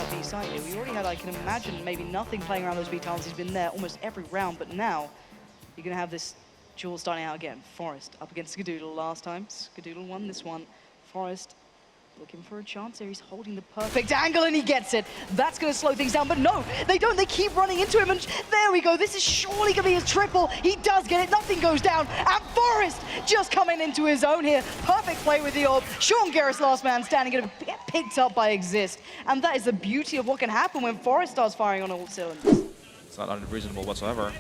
the B side here. We already had, I can imagine, maybe nothing playing around those B tiles. He's been there almost every round, but now you're going to have this duel starting out again. f0rest up against skadoodle last time. skadoodle won this one. f0rest looking for a chance here. He's holding the perfect angle and he gets it. That's going to slow things down, but no, they don't. They keep running into him, and there we go. This is surely going to be his triple. He does get it. Nothing goes down. And f0rest just coming into his own here. Perfect play with the orb. Sean Garrett's last man standing, going to get picked up by Exist. And that is the beauty of what can happen when f0rest starts firing on all cylinders. It's not unreasonable whatsoever.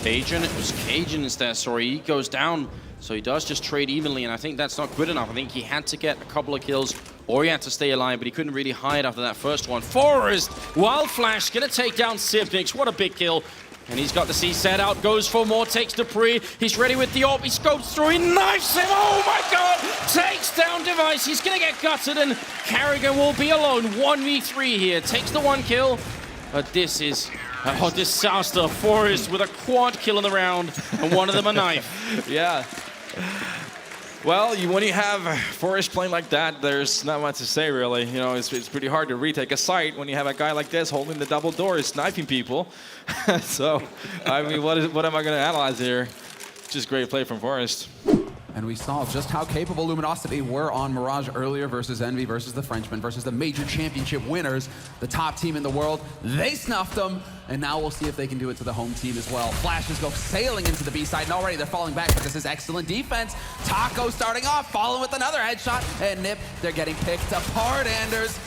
Cajun, it was Cajun instead, sorry, he goes down. So he does just trade evenly, and I think that's not good enough. I think he had to get a couple of kills, or he had to stay alive, but he couldn't really hide after that first one. f0rest, Wild Flash, gonna take down Sipnix. What a big kill. And he's got the C set out, goes for more, takes Dupree. He's ready with the orb, he scopes through, he knifes him, oh my god! Takes down Device, he's gonna get gutted, and Carrigan will be alone. 1v3 here, takes the one kill, but this is a disaster. f0rest with a quad kill in the round, and one of them a knife. Yeah. Well, when you have f0rest playing like that, there's not much to say, really. You know, it's pretty hard to retake a site when you have a guy like this holding the double doors, sniping people. So, I mean, what am I going to analyze here? Just great play from f0rest. And we saw just how capable Luminosity were on Mirage earlier versus Envy, versus the Frenchmen, versus the major championship winners, the top team in the world. They snuffed them, and now we'll see if they can do it to the home team as well. Flashes go sailing into the B side, and already they're falling back, but this is excellent defense. Taco starting off, following with another headshot, and Nip, they're getting picked apart, Anders.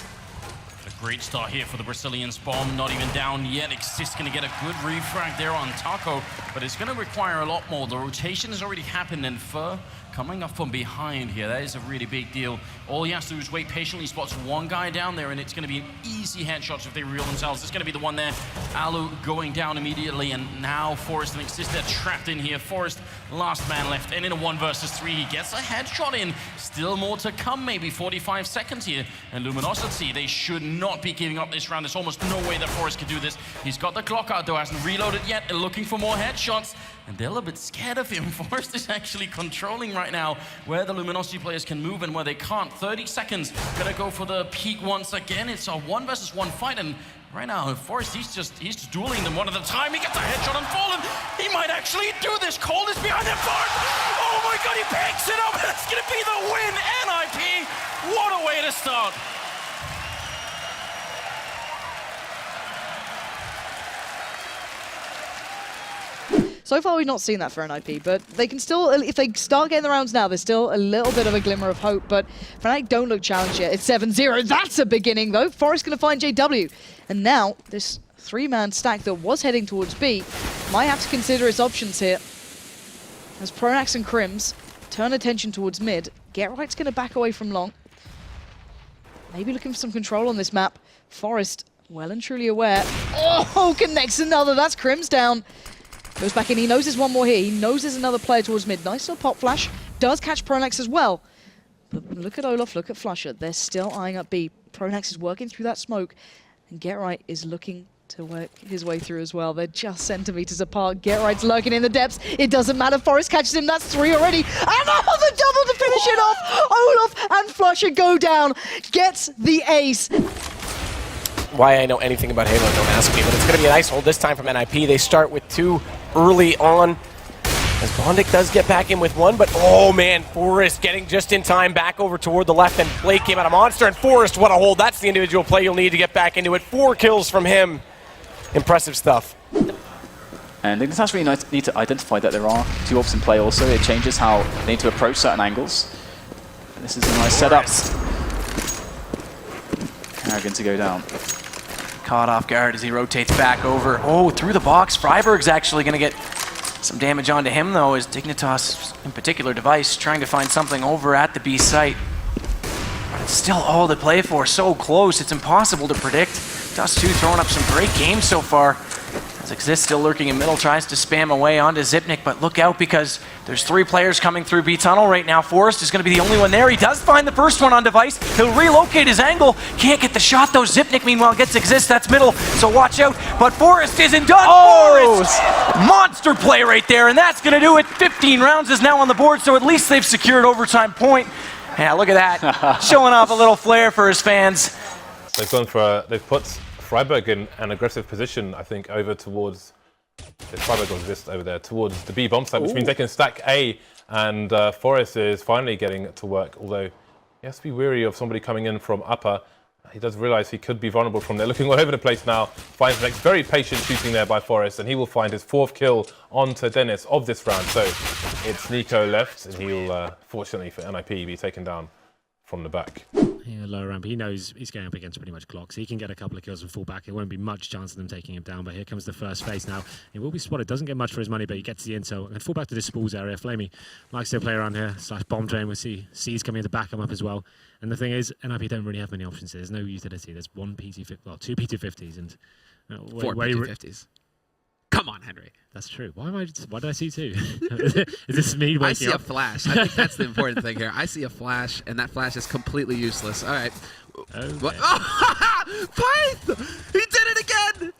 A great start here for the Brazilians. Bomb not even down yet. Exist gonna get a good refrag there on Taco, but it's gonna require a lot more. The rotation has already happened, and f0r coming up from behind here, that is a really big deal. All he has to do is wait patiently, spots one guy down there, and it's going to be an easy headshots if they reveal themselves. It's going to be the one there. Alu going down immediately, and now f0rest and Exist, they're trapped in here. f0rest, last man left, and in a 1 versus 3, he gets a headshot in. Still more to come, maybe 45 seconds here. And Luminosity, they should not be giving up this round. There's almost no way that f0rest can do this. He's got the clock out, though, hasn't reloaded yet, and looking for more headshots. And they're a little bit scared of him. f0rest is actually controlling right now where the Luminosity players can move and where they can't. 30 seconds, gonna go for the peak once again. It's a 1 versus 1 fight, and right now, f0rest, he's just dueling them one at a time. He gets a headshot on Fallen. He might actually do this. Cold is behind him. Oh my god, he picks it up. That's gonna be the win. NIP, what a way to start. So far, we've not seen that for NIP, but they can still, if they start getting the rounds now, there's still a little bit of a glimmer of hope, but Fnatic don't look challenged yet. It's 7-0. That's a beginning, though. f0rest going to find JW. And now, this 3-man stack that was heading towards B might have to consider its options here. As Pronax and Crims turn attention towards mid, GetRight's going to back away from long. Maybe looking for some control on this map. f0rest, well and truly aware. Oh, connects another. That's Crims down. Goes back in, he knows there's one more here. He knows there's another player towards mid. Nice little pop flash. Does catch Pronax as well. But look at Olaf, look at Flusher. They're still eyeing up B. Pronax is working through that smoke. And GetRight is looking to work his way through as well. They're just centimeters apart. GetRight's lurking in the depths. It doesn't matter. f0rest catches him. That's 3 already. And the double to finish it off. Olaf and Flusher go down. Gets the ace. Why I know anything about Halo, don't ask me, but it's going to be a nice hold this time from NIP. They start with 2 early on, as Bondic does get back in with 1, but oh man, f0rest getting just in time back over toward the left, and Blake came out of Monster, and f0rest, what a hold. That's the individual play you'll need to get back into it. 4 kills from him. Impressive stuff. And Dignitas really need to identify that there are 2 ops in play also. It changes how they need to approach certain angles. And this is a nice setup. Carrigan to go down. Caught off guard as he rotates back over. Oh, through the box. Freiburg's actually going to get some damage onto him, though, as Dignitas, in particular, Device, trying to find something over at the B site. But it's still all to play for. So close, it's impossible to predict. Dust2 throwing up some great games so far. As Exist still lurking in middle, tries to spam away onto Zipnik, but look out because there's 3 players coming through B tunnel right now. f0rest is going to be the only one there. He does find the first one on Device. He'll relocate his angle. Can't get the shot though. Zipnik meanwhile gets Exist. That's middle, so watch out. But f0rest isn't done. Oh! f0rest! Monster play right there, and that's going to do it. 15 rounds is now on the board, so at least they've secured overtime point. Yeah, look at that. Showing off a little flair for his fans. they've gone for they've put f0rest in an aggressive position, I think, over towards f0rest was just over there towards the B bomb site, which means they can stack A, and f0rest is finally getting to work, although he has to be wary of somebody coming in from upper. He does realize he could be vulnerable from there. Looking all over the place now. Finds next. Very patient shooting there by f0rest, and he will find his 4th kill onto Dennis of this round. So it's Nico left, and he'll, fortunately for NIP, be taken down from the back. Yeah, low ramp. He knows he's going up against pretty much clocks. He can get a couple of kills and fall back. There won't be much chance of them taking him down, but here comes the first phase now. He will be spotted. Doesn't get much for his money, but he gets the intel. And fall back to this spools area. Flamey likes to play around here, / bomb drain. We'll see C's coming in to back him up as well. And the thing is, NIP don't really have many options here. There's no utility. There's one PT50, well, 2 PT50s and 4 PT50s. Come on, Henry. That's true. Why did I see 2? Is this me waking I see up? a flash. I think that's the important thing here. I see a flash, and that flash is completely useless. All right. Okay. Oh, Pyth! He did it again!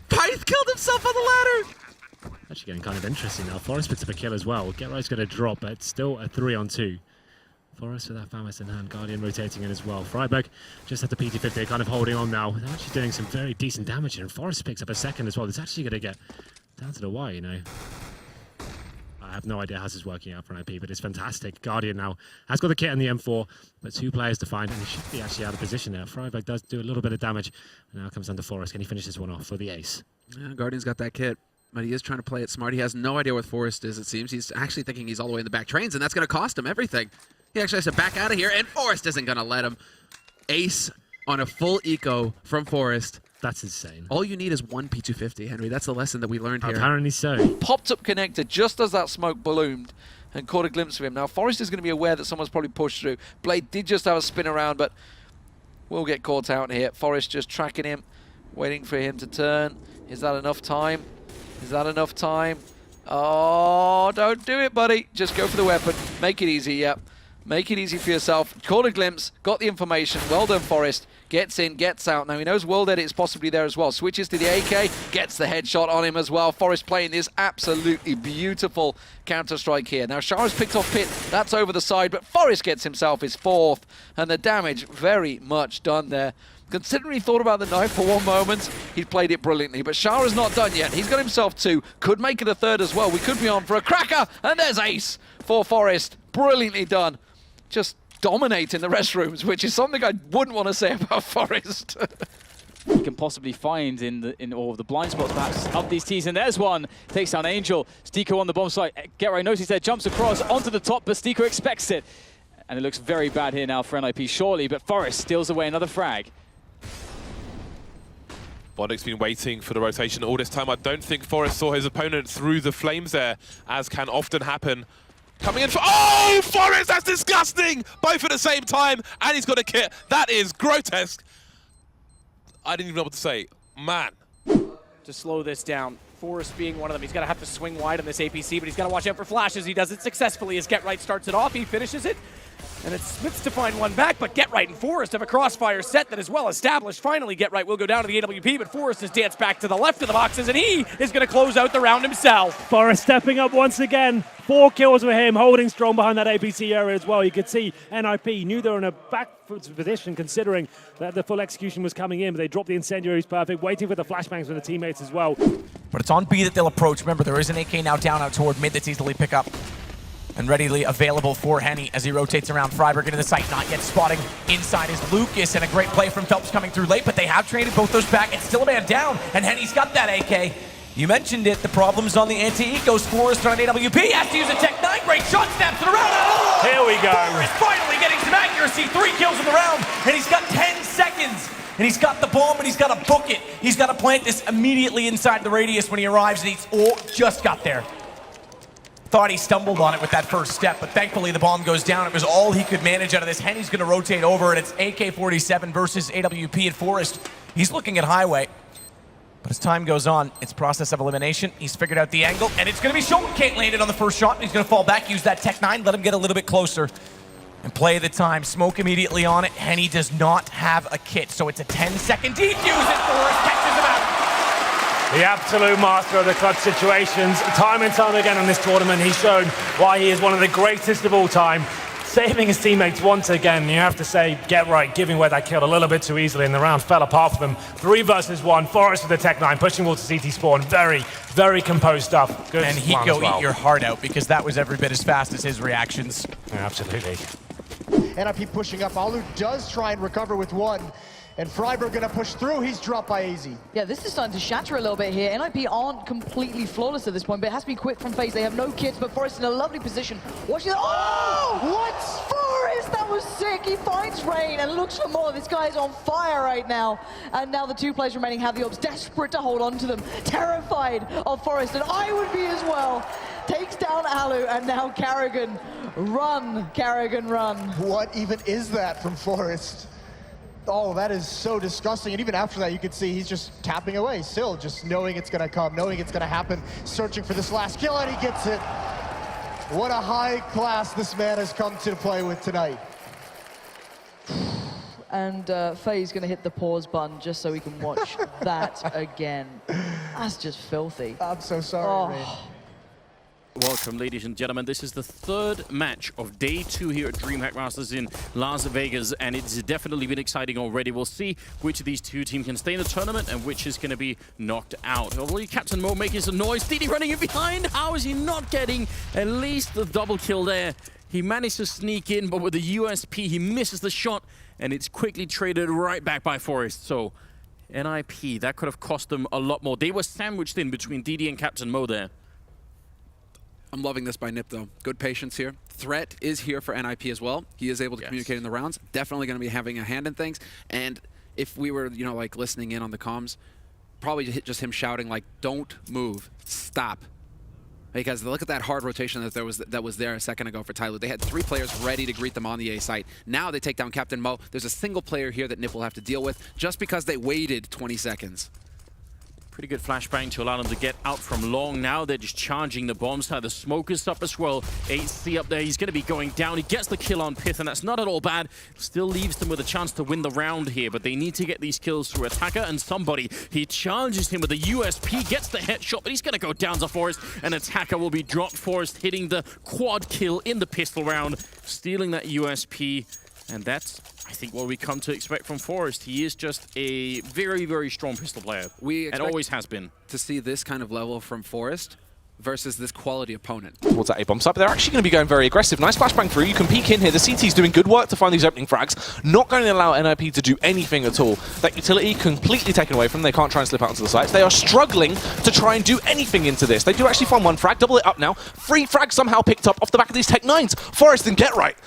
Pyth killed himself on the ladder! Actually getting kind of interesting now. f0rest picks up a kill as well. GetRight's going to drop, but it's still a 3-on-2. f0rest with that FAMAS in hand. Guardian rotating in as well. f0rest just at the PT50, kind of holding on now. They're actually doing some very decent damage here, and f0rest picks up a 2nd as well. It's actually going to get down to the wire, you know. I have no idea how this is working out for an IP, but it's fantastic. Guardian now has got the kit and the M4, but 2 players to find, and he should be actually out of position there. f0rest does do a little bit of damage, and now it comes down to f0rest. Can he finish this one off for the ace? Yeah, Guardian's got that kit, but he is trying to play it smart. He has no idea what f0rest is, it seems. He's actually thinking he's all the way in the back trains, and that's going to cost him everything. He actually has to back out of here, and f0rest isn't going to let him. Ace on a full eco from f0rest. That's insane. All you need is 1 P250, Henry. That's the lesson that we learned here. Apparently so. Popped up connector just as that smoke ballooned and caught a glimpse of him. Now, f0rest is going to be aware that someone's probably pushed through. Blade did just have a spin around, but will get caught out here. f0rest just tracking him, waiting for him to turn. Is that enough time? Is that enough time? Oh, don't do it, buddy. Just go for the weapon. Make it easy, yeah. Make it easy for yourself. Caught a glimpse, got the information. Well done, f0rest. Gets in, gets out. Now he knows World Edit is possibly there as well. Switches to the AK, gets the headshot on him as well. f0rest playing this absolutely beautiful counter-strike here. Now Shara's picked off Pit. That's over the side, but f0rest gets himself his 4th. And the damage very much done there. Considering he thought about the knife for one moment, he's played it brilliantly. But Shara's not done yet. He's got himself 2. Could make it a 3rd as well. We could be on for a cracker. And there's ace for f0rest. Brilliantly done. Just dominating the restrooms, which is something I wouldn't want to say about f0rest. You can possibly find in all of the blind spots, perhaps, of these tees. And there's one. Takes down Angel. Stiko on the bomb site. GetRight knows he's there. Jumps across onto the top, but Stiko expects it. And it looks very bad here now for NIP, surely. But f0rest steals away another frag. Bondic's been waiting for the rotation all this time. I don't think f0rest saw his opponent through the flames there, as can often happen. Coming in for... Oh, f0rest, that's disgusting! Both at the same time, and he's got a kit. That is grotesque. I didn't even know what to say. Man. To slow this down. f0rest being one of them. He's going to have to swing wide on this APC, but he's got to watch out for flashes. He does it successfully as GetRight starts it off. He finishes it. And it's Smiths to find one back, but GetRight and f0rest have a crossfire set that is well established. Finally, GetRight will go down to the AWP, but f0rest has danced back to the left of the boxes, and he is going to close out the round himself. f0rest stepping up once again. 4 kills for him, holding strong behind that APC area as well. You could see NIP knew they were in a back position considering that the full execution was coming in, but they dropped the incendiaries perfect, waiting for the flashbangs from the teammates as well. But it's on B that they'll approach. Remember, there is an AK now down out toward mid that's easily pick up. And readily available for Henny as he rotates around f0rest into the site. Not yet spotting. Inside is Lucas, and a great play from Phelps coming through late, but they have traded both those back. It's still a man down, and Henny's got that AK. You mentioned it, the problem's on the anti-ecos. f0rest on an AWP, has to use a Tech 9. Great shot, snaps it around. Oh! Here we go. f0rest finally getting some accuracy. 3 kills in the round, and he's got 10 seconds. And he's got the bomb, and he's got to book it. He's got to plant this immediately inside the radius when he arrives, and he's just got there. Thought he stumbled on it with that first step, but thankfully the bomb goes down. It was all he could manage out of this. Henny's going to rotate over, and it's AK-47 versus AWP at f0rest. He's looking at highway, but as time goes on, it's process of elimination. He's figured out the angle, and it's going to be Schulten. Can't land it on the first shot. He's going to fall back, use that Tech 9, let him get a little bit closer, and play the time. Smoke immediately on it. Henny does not have a kit, so it's a 10-second defuse, and f0rest catches him out. The absolute master of the clutch situations. Time and time again on this tournament, he's shown why he is one of the greatest of all time. saving his teammates once again. You have to say, Get Right giving away that kill a little bit too easily, and the round fell apart for them. 3 versus 1. f0rest with the Tech 9, pushing towards the CT spawn. Very, very composed stuff. Good and he'd go eat your heart out because that was every bit as fast as his reactions. Yeah, absolutely. NIP pushing up. Alu does try and recover with 1. And f0rest gonna push through. He's dropped by AZ. Yeah, this is starting to shatter a little bit here. NIP aren't completely flawless at this point, but it has to be quick from FaZe. They have no kits, but f0rest in a lovely position. Watching the— oh! What? f0rest, that was sick. He finds Rain and looks for more. This guy is on fire right now. And now the 2 players remaining have the orbs, desperate to hold on to them, terrified of f0rest, and I would be as well. Takes down Alu, and now Carrigan. Run, Carrigan, run. What even is that from f0rest? Oh, that is so disgusting. And even after that, you can see he's just tapping away still, just knowing it's gonna come, knowing it's gonna happen, searching for this last kill, and he gets it. What a high class this man has come to play with tonight. And FaZe gonna hit the pause button just so we can watch that again. That's just filthy. I'm so sorry, man. Welcome, ladies and gentlemen. This is the 3rd match of day 2 here at DreamHack Masters in Las Vegas, and it's definitely been exciting already. We'll see which of these 2 teams can stay in the tournament and which is going to be knocked out. Already Captain Mo making some noise. DD running in behind. How is he not getting at least the double kill there? He managed to sneak in, but with the USP, he misses the shot, and it's quickly traded right back by f0rest. So NIP, that could have cost them a lot more. They were sandwiched in between DD and Captain Mo there. I'm loving this by Nip, though. Good patience here. Threat is here for NIP as well. He is able to communicate in the rounds. Definitely going to be having a hand in things. And if we were, you know, like listening in on the comms, probably just him shouting, like, don't move, stop. Because look at that hard rotation that was there a second ago for Tyloo. They had 3 players ready to greet them on the A site. Now they take down Captain Mo. There's a single player here that Nip will have to deal with just because they waited 20 seconds. Pretty good flashbang to allow them to get out from long. Now they're just charging the bomb side. The smoke is up as well. AC up there. He's going to be going down. He gets the kill on Pith, and that's not at all bad. Still leaves them with a chance to win the round here, but they need to get these kills through Attacker and somebody. He challenges him with a USP, gets the headshot, but he's going to go down to f0rest, and Attacker will be dropped. f0rest hitting the quad kill in the pistol round, stealing that USP, and that's, I think, what we come to expect from f0rest. He is just a very, very strong pistol player, and always has been. To see this kind of level from f0rest versus this quality opponent. Towards that A-bomb site, but they're actually going to be going very aggressive. Nice flashbang through. You can peek in here. The CT's doing good work to find these opening frags. Not going to allow NIP to do anything at all. That utility completely taken away from them. They can't try and slip out onto the sites. They are struggling to try and do anything into this. They do actually find 1 frag, double it up now. 3 frags somehow picked up off the back of these Tech 9s. f0rest and Get Right.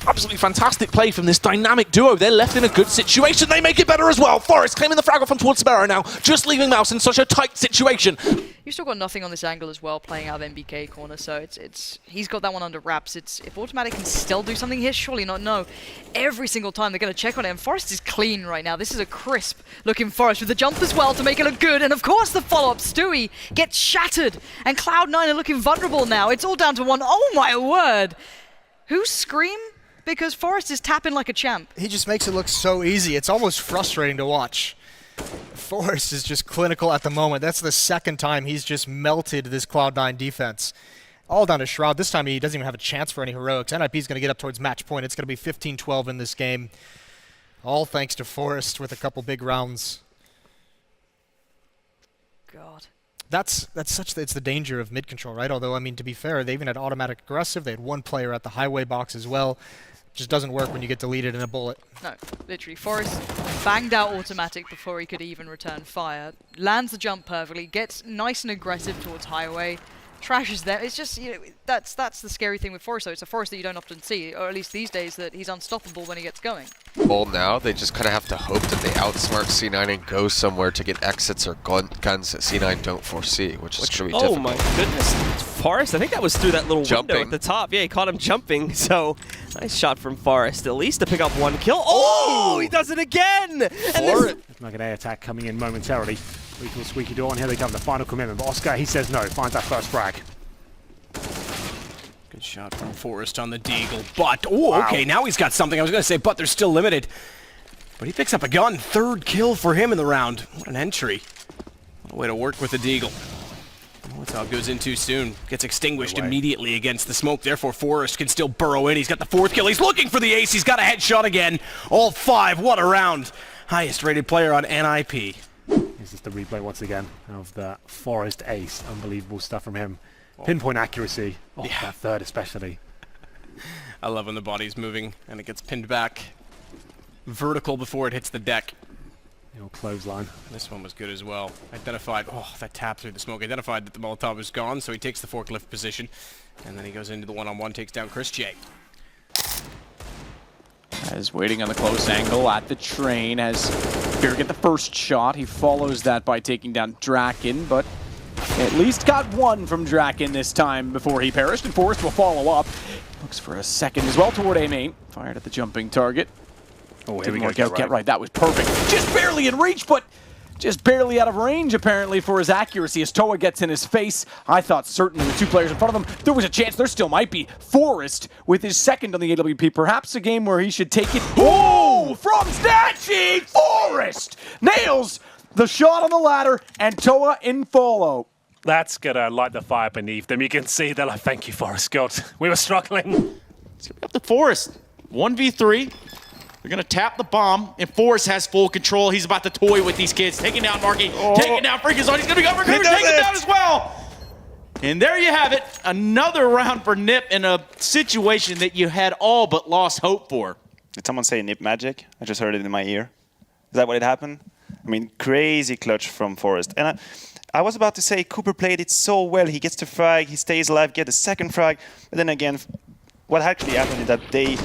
Absolutely fantastic play from this dynamic duo. They're left in a good situation. They make it better as well. f0rest claiming the frag off from towards Sparrow now, just leaving Mouse in such a tight situation. You've still got nothing on this angle as well, playing out of MBK corner, so he's got that one under wraps. If Automatic can still do something here, surely not. No. Every single time they're going to check on it, and f0rest is clean right now. This is a crisp looking f0rest with the jump as well to make it look good, and of course the follow-up. Stewie gets shattered, and Cloud9 are looking vulnerable now. It's all down to 1. Oh my word! Who's Scream? Because f0rest is tapping like a champ. He just makes it look so easy. It's almost frustrating to watch. f0rest is just clinical at the moment. That's the 2nd time he's just melted this Cloud9 defense. All down to Shroud. This time he doesn't even have a chance for any heroics. NIP is going to get up towards match point. It's going to be 15-12 in this game. All thanks to f0rest with a couple big rounds. God. It's the danger of mid control, right? Although, I mean, to be fair, they even had automatic aggressive. They had 1 player at the highway box as well. Just doesn't work when you get deleted in a bullet. No, literally. f0rest banged out Automatic before he could even return fire. Lands the jump perfectly, gets nice and aggressive towards highway, trashes them. It's just, you know, that's the scary thing with f0rest, though. It's a f0rest that you don't often see, or at least these days, that he's unstoppable when he gets going. Well, now they just kind of have to hope that they outsmart C9 and go somewhere to get exits or guns that C9 don't foresee, which is going to be difficult. Oh my goodness, f0rest, I think that was through that little window at the top. Yeah, he caught him jumping, so nice shot from f0rest, at least to pick up 1 kill. Oh, he does it again! Like an A attack coming in momentarily. Weak squeaky door, and here they come, the final commitment. But Oscar, he says no, finds that first frag. Good shot from f0rest on the deagle, but, okay, now he's got something. I was going to say, but they're still limited. But he picks up a gun, 3rd kill for him in the round. What an entry. What a way to work with the deagle. Mortal goes in too soon. Gets extinguished immediately against the smoke. Therefore, f0rest can still burrow in. He's got the 4th kill. He's looking for the ace. He's got a headshot again. All 5. What a round. Highest rated player on NIP. This is the replay once again of the f0rest ace. Unbelievable stuff from him. Pinpoint accuracy. Oh, yeah. That third especially. I love when the body's moving and it gets pinned back vertical before it hits the deck. Clothesline. This one was good as well. Identified, that tap through the smoke. Identified that the Molotov was gone, so he takes the forklift position. And then he goes into the one-on-one, takes down Chris J. As waiting on the close angle at the train as f0r get the first shot. He follows that by taking down Draken, but at least got one from Draken this time before he perished, and f0rest will follow up. Looks for a second as well toward A main. Fired at the jumping target. Oh, here Didn't we go. work out. Get right. That was perfect. Just barely in reach, but just barely out of range, apparently, for his accuracy as Toa gets in his face. I thought certainly with 2 players in front of him, there was a chance. There still might be. f0rest with his second on the AWP. Perhaps a game where he should take it. Oh! From Snatchy! f0rest nails the shot on the ladder, and Toa in follow. That's gonna light the fire beneath them. You can see they're like, thank you, f0rest God. We were struggling. It's gonna be up to f0rest. 1v3. They're gonna tap the bomb, and f0rest has full control. He's about to toy with these kids, taking down Marky, taking down Freakazoid. He's gonna be over, taking it down as well. And there you have it, another round for Nip in a situation that you had all but lost hope for. Did someone say Nip magic? I just heard it in my ear. Is that what it happened? I mean, crazy clutch from f0rest. And I was about to say Cooper played it so well. He gets the frag, he stays alive, get a second frag. But then again, what actually happened is that they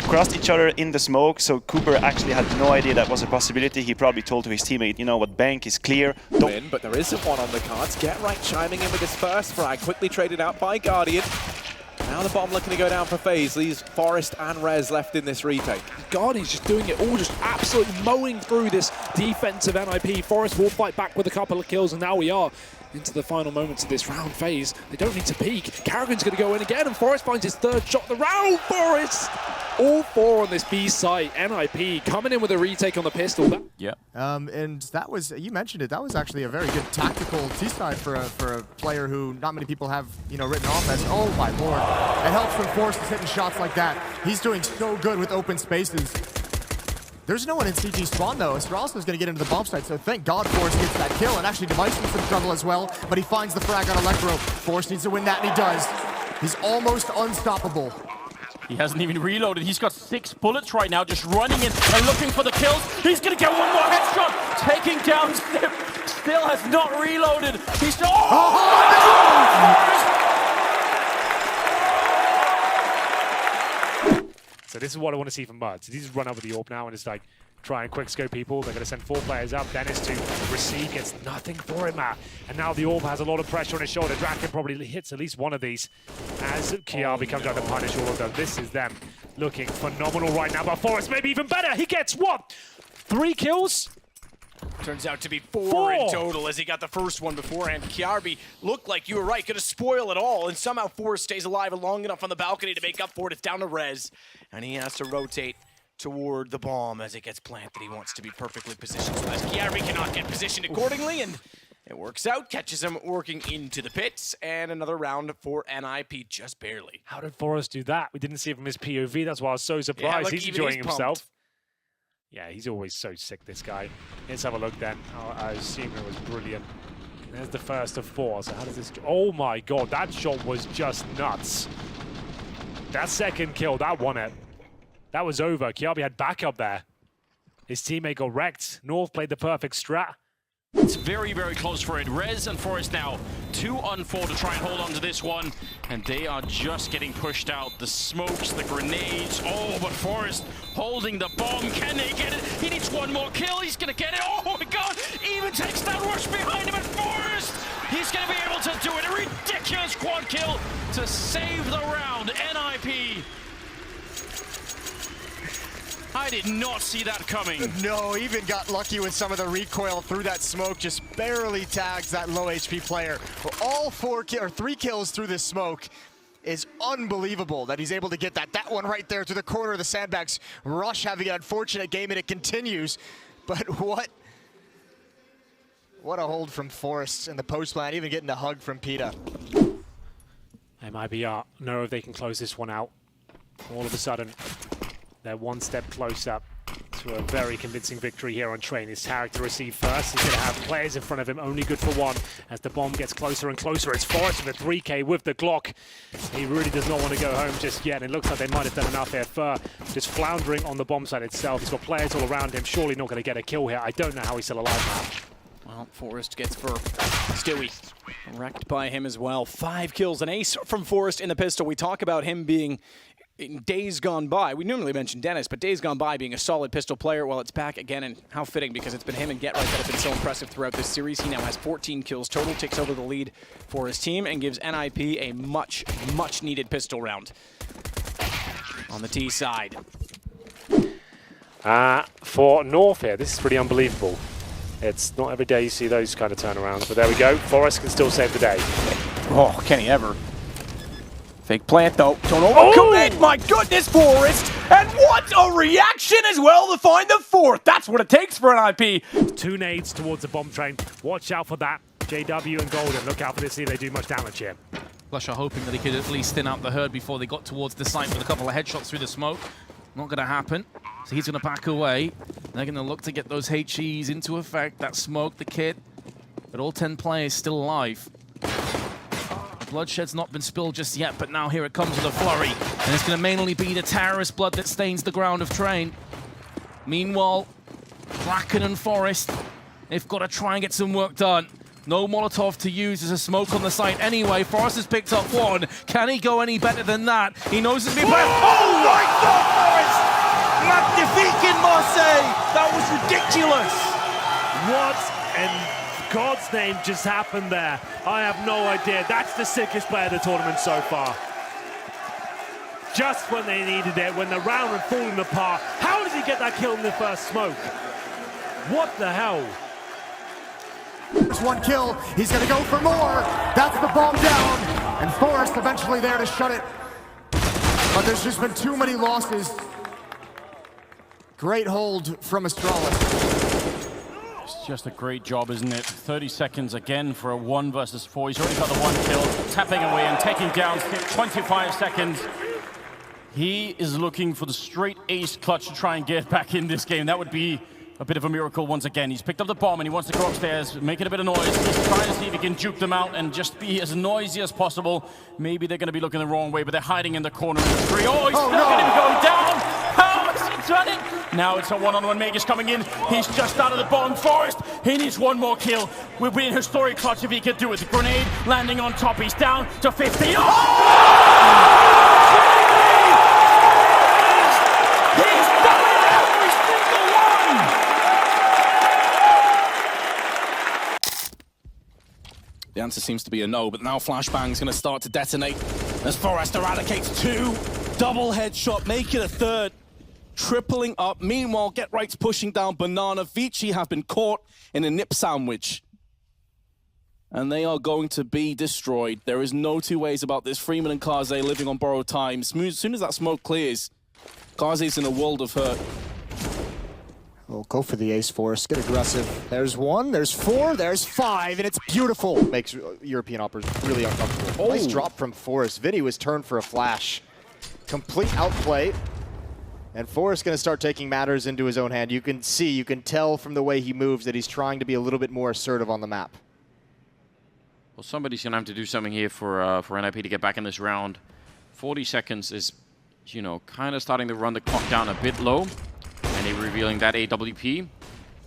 crossed each other in the smoke, so Cooper actually had no idea that was a possibility. He probably told to his teammate, you know what, bank is clear. Win, but there isn't one on the cards. Get right chiming in with his first frag, quickly traded out by Guardian. Now the bomb looking to go down for FaZe, leaves f0rest and Rez left in this retake. Guardian's just doing it all, just absolutely mowing through this defensive NIP. f0rest will fight back with a couple of kills, and now we are into the final moments of this round phase. They don't need to peek. Karrigan's going to go in again, and f0rest finds his 3rd shot of the round. f0rest! All 4 on this B site. NIP coming in with a retake on the pistol. Yeah. And that was, you mentioned it, that was actually a very good tactical T-side for a player who not many people have, written off as, oh my lord. It helps when f0rest is hitting shots like that. He's doing so good with open spaces. There's no one in CG spawn though. Astralus is going to get into the bomb site, so thank God f0rest gets that kill, and actually Device in some trouble as well, but he finds the frag on Electro. f0rest needs to win that, and he does. He's almost unstoppable. He hasn't even reloaded. He's got 6 bullets right now, just running in and looking for the kills. He's going to get one more headshot, taking down Snip. Still has not reloaded. He's still... So this is what I want to see from Muds. He's just run over the AWP now and just like try and quick scope people. They're going to send 4 players up. Dennis to receive, gets nothing for him. And now the AWP has a lot of pressure on his shoulder. Draken probably hits at least one of these as Kiabi comes out to punish all of them. This is them looking phenomenal right now, but f0rest maybe even better. He gets what? 3 kills? Turns out to be 4 in total as he got the first one beforehand. Kiarbi looked like you were right, gonna spoil it all, and somehow f0rest stays alive long enough on the balcony to make up for it. It's down to Rez, and he has to rotate toward the bomb as it gets planted. He wants to be perfectly positioned so that Kiarbi cannot get positioned accordingly, and it works out, catches him working into the pits, and another round for NIP, just barely. How did f0rest do that? We didn't see it from his POV, that's why I was so surprised. He's enjoying himself. Yeah, he's always so sick, this guy. Let's have a look then. Oh, I assume it was brilliant. There's the first of 4, so how does this... Oh my god, that shot was just nuts. That second kill, that won it. That was over. Kiabi had backup there. His teammate got wrecked. North played the perfect strat. It's very, very close for it. Rez and f0rest now 2 on 4 to try and hold on to this one. And they are just getting pushed out. The smokes, the grenades. Oh, but f0rest holding the bomb. Can they get it? He needs one more kill. He's going to get it. Oh my god. Even takes that rush behind him. And f0rest, he's going to be able to do it. A ridiculous quad kill to save the round. NIP. I did not see that coming. No, even got lucky with some of the recoil through that smoke, just barely tags that low HP player. All 3 kills through this smoke is unbelievable that he's able to get that. That one right there to the corner of the sandbags. Rush having an unfortunate game, and it continues. But what What a hold from f0rest in the post line, even getting a hug from Peta. MIBR know if they can close this one out. All of a sudden, they're one step closer to a very convincing victory here on Train. His Tarek to receive first. He's going to have players in front of him, only good for one. As the bomb gets closer and closer, it's f0rest with a 3K with the Glock. He really does not want to go home just yet. It looks like they might have done enough here. f0r just floundering on the bomb site itself. He's got players all around him, surely not going to get a kill here. I don't know how he's still alive now. Well, f0rest gets for Stewie. Wrecked by him as well. 5 kills, an ace from f0rest in the pistol. We talk about him being in days gone by. We normally mention Dennis, but days gone by being a solid pistol player. Well, it's back again, and how fitting, because it's been him and GetRight that have been so impressive throughout this series. He now has 14 kills total, takes over the lead for his team, and gives NIP a much, much needed pistol round. On the T side. For North here, this is pretty unbelievable. It's not every day you see those kind of turnarounds, but there we go. f0rest can still save the day. Oh, can he ever? Fake plant though. Don't overcommit. My goodness, f0rest. And what a reaction as well to find the 4th. That's what it takes for an IP. 2 nades towards the bomb train. Watch out for that. JW and Golden, look out for this, see if they do much damage here. Flush are hoping that he could at least thin out the herd before they got towards the site with a couple of headshots through the smoke. Not going to happen. So he's going to back away. They're going to look to get those HEs into effect. That smoke, the kit. But all 10 players still alive. Bloodshed's not been spilled just yet, but now here it comes with a flurry. And it's going to mainly be the terrorist blood that stains the ground of Train. Meanwhile, Kraken and f0rest, they've got to try and get some work done. No Molotov to use as a smoke on the site anyway. f0rest has picked up 1. Can he go any better than that? He knows it's been better. Oh my God, f0rest! Magnifique in Marseille! That was ridiculous! What in God's name just happened there? I have no idea. That's the sickest play of the tournament so far. Just when they needed it, when the round had fallen apart. How did he get that kill in the first smoke? What the hell? It's 1 kill, he's gonna go for more. That's the bomb down, and f0rest eventually there to shut it. But there's just been too many losses. Great hold from Astralis. It's just a great job, isn't it? 30 seconds again for a 1 versus 4. He's already got the 1 kill, tapping away and taking down 25 seconds. He is looking for the straight ace clutch to try and get back in this game. That would be a bit of a miracle once again. He's picked up the bomb and he wants to go upstairs, making a bit of noise. He's trying to see if he can juke them out and just be as noisy as possible. Maybe they're going to be looking the wrong way, but they're hiding in the corner of the tree. Oh, he's still going to be going down. How is he done it? Now it's a one-on-one. Magus coming in. He's just out of the bomb. f0rest, he needs 1 more kill. We'll be in historic clutch if he can do it. The grenade landing on top. He's down to 50. Oh! The answer seems to be a no, but now Flashbang's going to start to detonate as f0rest eradicates 2. Double headshot, make it a 3rd. Tripling up. Meanwhile, GetRight's pushing down Banana. Vici have been caught in a nip sandwich. And they are going to be destroyed. There is no 2 ways about this. Freeman and Kaze living on borrowed time. As soon as that smoke clears, Kaze's in a world of hurt. We'll go for the ace f0rest, get aggressive. There's 1, there's 4, there's 5, and it's beautiful. Makes European operas really uncomfortable. Nice drop from f0rest. Vinny was turned for a flash. Complete outplay. And f0rest going to start taking matters into his own hand. You can see, you can tell from the way he moves that he's trying to be a little bit more assertive on the map. Well, somebody's going to have to do something here for NIP to get back in this round. 40 seconds is, you know, kind of starting to run the clock down a bit low. And they're revealing that AWP.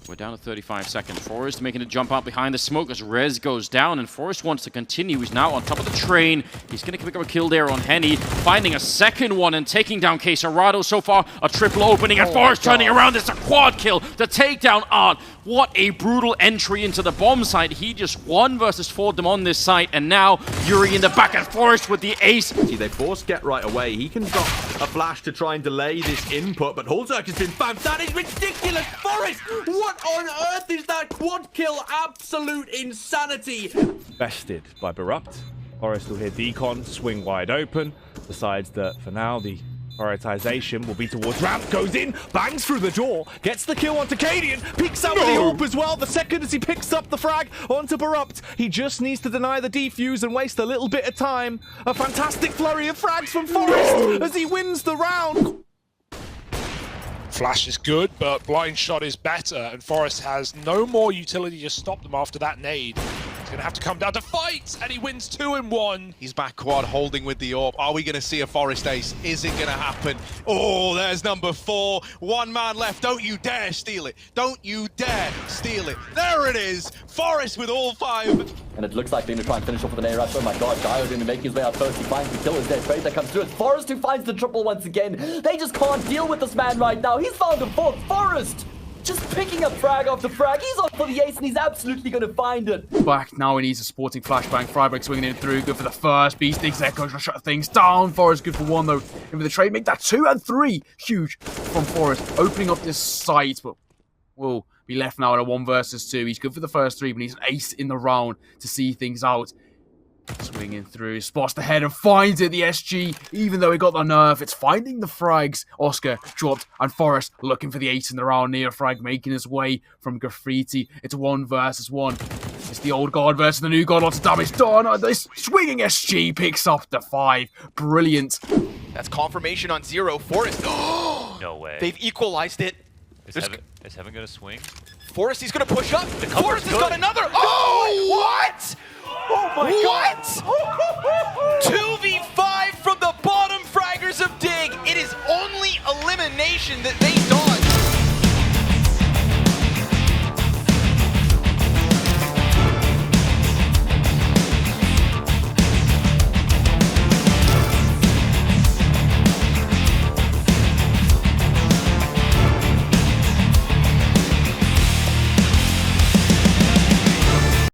We're down to 35 seconds. f0rest making a jump out behind the smoke as Rez goes down, and f0rest wants to continue. He's now on top of the train. He's going to pick up a kill there on Henny, finding a second one and taking down Quesarado. So far, a triple opening, and f0rest turning around. It's a quad kill. The takedown art. What a brutal entry into the bomb site. He just 1 versus 4'd them on this site, and now Yuri in the back at f0rest with the ace. They force GetRight away. He can drop a flash to try and delay this input, but Hulzerk has been found. That is ridiculous. f0rest, what on earth is that quad kill? Absolute insanity. Bested by b0rupt. f0rest will hear Decon swing wide open. Decides that for now the Prioritization will be towards Ramp, goes in, bangs through the door, gets the kill onto Cadian, peeks out with the AWP as well. The second as he picks up the frag onto Barupt, he just needs to deny the defuse and waste a little bit of time. A fantastic flurry of frags from f0rest as he wins the round. Flash is good, but blind shot is better, and f0rest has no more utility to stop them after that nade. He's going to have to come down to fight, and he wins 2 in 1. He's back quad holding with the AWP. Are we going to see a f0rest ace? Is it going to happen? Oh, there's number 4. 1 man left. Don't you dare steal it. Don't you dare steal it. There it is. f0rest with all 5. And it looks like they're going to try and finish off with an A-rush. Oh my god, Dio going to make his way out first. He finds the kill as their trade that comes through. It's f0rest who finds the triple once again. They just can't deal with this man right now. He's found a 4th. f0rest just picking up frag after frag. He's on for the ace and he's absolutely going to find it. Back now, he needs a sporting flashbang. f0rest swinging in through. Good for the first. Beast Exec goes to shut things down. f0rest good for 1 though. And with the trade, make that 2 and 3. Huge from f0rest. Opening up this site, but will be left now at a 1 versus 2. He's good for the first 3, but he's an ace in the round to see things out. Swinging through, spots the head and finds it. The SG, even though he got the nerf, it's finding the frags. Oscar dropped, and f0rest looking for the ace in the round. Near frag making his way from Graffiti. It's 1 versus 1. It's the old god versus the new god. Lots of damage done. This swinging SG picks up the 5. Brilliant. That's confirmation on 0. f0rest. No way. They've equalized it. Is Heaven going to swing? f0rest, he's going to push up. f0rest has got another. Oh, what? Oh my god! 2v5 from the bottom fraggers of Dig. It is only elimination that they don't